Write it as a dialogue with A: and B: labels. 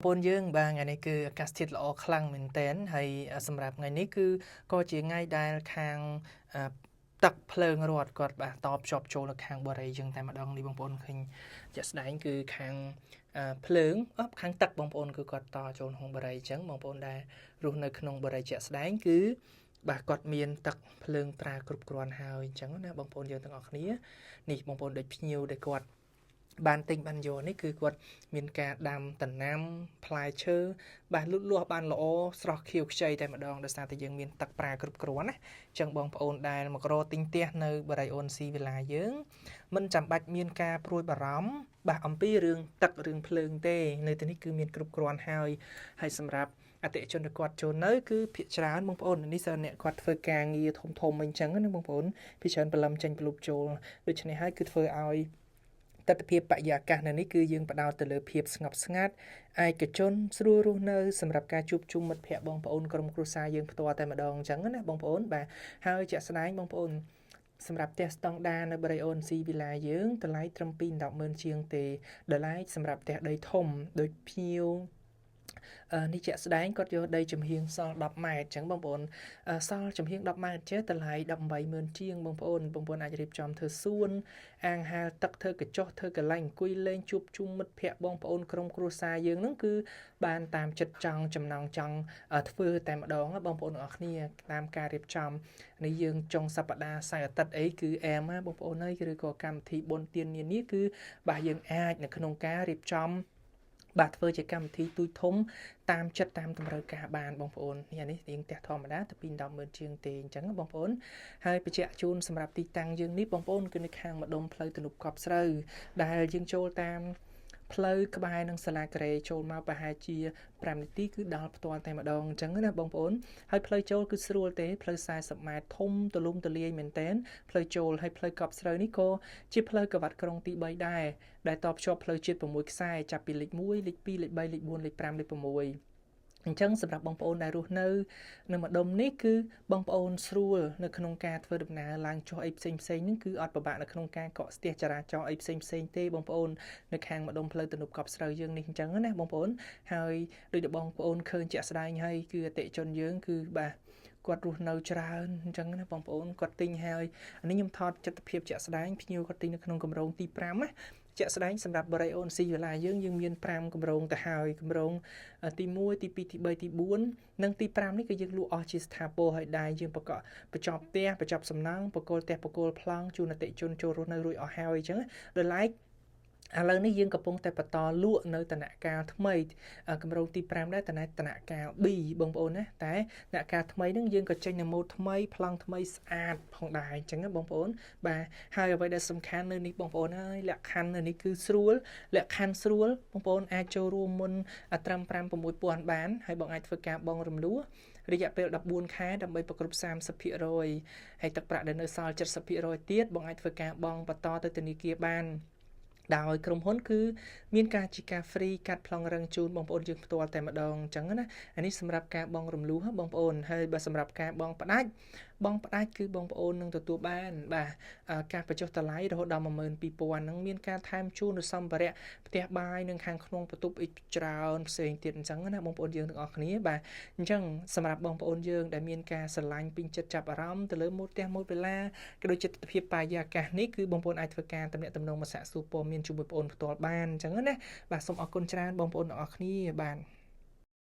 A: ปนយើងបាទថ្ងៃនេះគឺអាកាសធាតុល្អខ្លាំងមែនទែនហើយសម្រាប់ថ្ងៃនេះគឺក៏ជាថ្ងៃដែលខាងទឹកភ្លើងរត់គាត់បាទតបជាប់ចូលនៅខាងបរិយាយើងតែម្ដងនេះបងប្អូនឃើញជាក់ស្ដែងគឺខាងភ្លើងខាងទឹកបងប្អូនគឺគាត់តចូលក្នុងបរិយាអញ្ចឹងបងប្អូនដែលរស់នៅក្នុងបរិយាជាក់ស្ដែងគឺបាទគាត់មានទឹកភ្លើងត្រាគ្រប់គ្រាន់ហើយអញ្ចឹងណាបងប្អូនយើងទាំងអស់គ្នានេះបងប្អូនដូចភ្ញៀវដែលគាត់បានទិញបានយកនេះគឺគាត់មានការដាំដំណាំផ្លែឈើបាទលូតលាស់បានល្អស្រស់ខៀវខ្ចីតែម្ដងដោយសារតែយើងមានទឹកប្រាគ្រប់គ្រាន់ណាអញ្ចឹងបងប្អូនដែលមករកទិញផ្ទះនៅបរិយាអូនស៊ីវិឡាយើងមិនចាំបាច់មានការព្រួយបារម្ភបាទអំពីរឿងទឹករឿងភ្លើងទេនៅទីនេះគឺមានគ្រប់គ្រាន់ហើយសម្រាប់អតិថិជនគាត់ចូលនៅគឺភាគច្រើនបងប្អូននេះសិនអ្នកគាត់ធ្វើការងារធំអញ្ចឹងណាបងប្អូនភាគច្រើនបលឹមចេញប្លុកចូលដូច្នេះហើយគឺធ្វើឲ្យទស្សនវិជ្ជាបរិយាកាសនៅនេះគឺយើងផ្ដោតទៅលើភាពស្ងប់ស្ងាត់ឯកជនស្រួលរស់នៅសម្រាប់ការជួបជុំមិត្តភ័ក្តិបងប្អូនក្រុមគ្រួសារយើងផ្ទាល់តែម្ដងអញ្ចឹងណាបងប្អូនបាទហើយជាក់ស្ដែងបងប្អូនសម្រាប់ផ្ទះស្តង់ដារនៅបរិយាអូនស៊ីវិឡាយើងតម្លៃត្រឹម210,000ជាងទេតម្លៃសម្រាប់ផ្ទះដីធំដូចភ្ញៀវនេះជាក់ស្ដែងគាត់យកដីចំហៀងសល់10ម៉ែត្រអញ្ចឹងបងប្អូនសល់ចំហៀង10ម៉ែត្រចេះតម្លៃ18,000ជាងបងប្អូនអាចរៀបចំធ្វើសួនអាងហាលទឹកធ្វើកញ្ចុះធ្វើកន្លែងអង្គុយលេងជួបជុំមិត្តភ័ក្តិបងប្អូនក្រុមគ្រួសារយើងហ្នឹងគឺបានតាមចិត្តចង់ចំណងចង់ធ្វើតែម្ដងបងប្អូនទាំងអស់គ្នាតាមការរៀបចំនេះយើងចុងសប្តាហ៍សៅរ៍អាទិត្យអីគឺអែមណាបងប្អូនអើយឬក៏កម្មវិធីបុណ្យទាននានាគឺបាទយើងអាចនៅក្នុងការរៀបចំបាទធ្វើជាកម្មវិធីទូចធំតាមចិត្តតាមតម្រូវការបានបងប្អូននេះរៀងផ្ទះធម្មតាទៅ210,000ជាងទេអញ្ចឹងបងប្អូនហើយបញ្ជាក់ជូនសម្រាប់ទីតាំងយើងនេះបងប្អូនគឺនៅខាងម្ដុំផ្លូវទំនប់កប់ស្រូវដែលយើងចូលតាមផ្លូវក្បែរនឹងសាលាការ៉េចូលមកប្រហែលជា5នាទីគឺដល់ផ្ទាល់តែម្ដងអញ្ចឹងណាបងប្អូនហើយផ្លូវចូលគឺស្រួលទេផ្លូវ40ម៉ែត្រធំទូលំទូលាយមែនទែនផ្លូវចូលហើយផ្លូវកប់ស្រូវនេះក៏ជាផ្លូវក្រវ៉ាត់ក្រុងទី3ដែរដែលតភ្ជាប់ផ្លូវជាតិ6ខ្សែចាប់ពីលេខ1លេខ2លេខ3លេខ4លេខ5លេខ6អញ្ចឹងសម្រាប់បងប្អូនដែលរស់នៅម្ដុំនេះគឺបងប្អូនស្រួលនៅក្នុងការធ្វើដំណើរឡើងចុះអីផ្សេងហ្នឹងគឺអត់ពិបាកនៅក្នុងការកកស្ទះចរាចរណ៍អីផ្សេងទេបងប្អូននៅខាងម្ដុំផ្លូវទំនប់កប់ស្រូវយើងនេះអញ្ចឹងណាបងប្អូនហើយដូចដែលបងប្អូនឃើញជាក់ស្ដែងហើយគឺអតិថិជនយើងគឺបាទគាត់រស់នៅច្រើនអញ្ចឹងណាបងប្អូនគាត់ទិញហើយនេះខ្ញុំថតទស្សនវិជ្ជាជាក់ស្ដែងភ្ញៀវគាត់ទិញនៅក្នុងគម្រោងទី5ណាជាក់ស្ដែងសម្រាប់បរិយាអូនស៊ីវិឡាយើងមាន5គម្រោងទៅហើយគម្រោងទី1ទី2ទី3ទី4និងទី5នេះគឺយើងលក់អស់ជាស្ថាពរហើយដែរយើងបញ្ចប់ផ្ទះបញ្ចប់សំណង់បកគលផ្ទះបកគលប្លង់ជូនអតិថិជនចូលរស់នៅរួចអស់ហើយអញ្ចឹងដល់ឡែកឥឡូវនេះយើងកំពុងតែបន្តលក់នៅដំណាក់កាលថ្មីគម្រោងទី5ដែរដំណាក់កាល B បងប្អូនណាតែដំណាក់កាលថ្មីហ្នឹងយើងក៏ចេញនៅម៉ូដថ្មីប្លង់ថ្មីស្អាតផងដែរអញ្ចឹងណាបងប្អូនបាទហើយអ្វីដែលសំខាន់នៅនេះបងប្អូនហើយលក្ខខណ្ឌនៅនេះគឺស្រួលលក្ខខណ្ឌស្រួលបងប្អូនអាចចូលរួមមុនត្រឹម 5-6,000 បានហើយបងអាចធ្វើការបង់រំលោះរយៈពេល14ខែដើម្បីប្រគ្រប់ 30% ហើយទឹកប្រាក់ដែលនៅសល់ 70% ទៀតបងអាចធ្វើការបង់បន្តទៅធនាគារបានដោយក្រុមហ៊ុនគឺមានការជាការ free កាត់ប្លង់រឹងជូនបងប្អូនយើងផ្ទាល់តែម្ដងអញ្ចឹងណាអានេះសម្រាប់ការបង់រំលោះបងប្អូនហើយបើសម្រាប់ការបង់ផ្ដាច់គឺបងប្អូននឹងទទួលបានបាទការបញ្ចុះតម្លៃរហូតដល់ 12,000 នឹងមានការថែមជូននូវសម្ភារៈផ្ទះបាយនិងខាងក្នុងបន្ទប់អីច្រើនផ្សេងទៀតអញ្ចឹងណាបងប្អូនយើងទាំងអស់គ្នាបាទអញ្ចឹងសម្រាប់បងប្អូនយើងដែលមានការស្រឡាញ់ពេញចិត្តចាប់អារម្មណ៍ទៅលើម៉ូដផ្ទះម៉ូដវិឡាក៏ដូចជាទស្សនវិជ្ជាបរិយាកាសនេះគឺបងប្អូនអាចធ្វើការទំនាក់ទំនងមកសាកសួរព័ត៌មានជាមួយបងប្អូនផ្ទាល់បានអញ្ចឹងណាបាទសូមអរគុណច្រើនបងប្អូនទាំងអស់គ្នាបាទ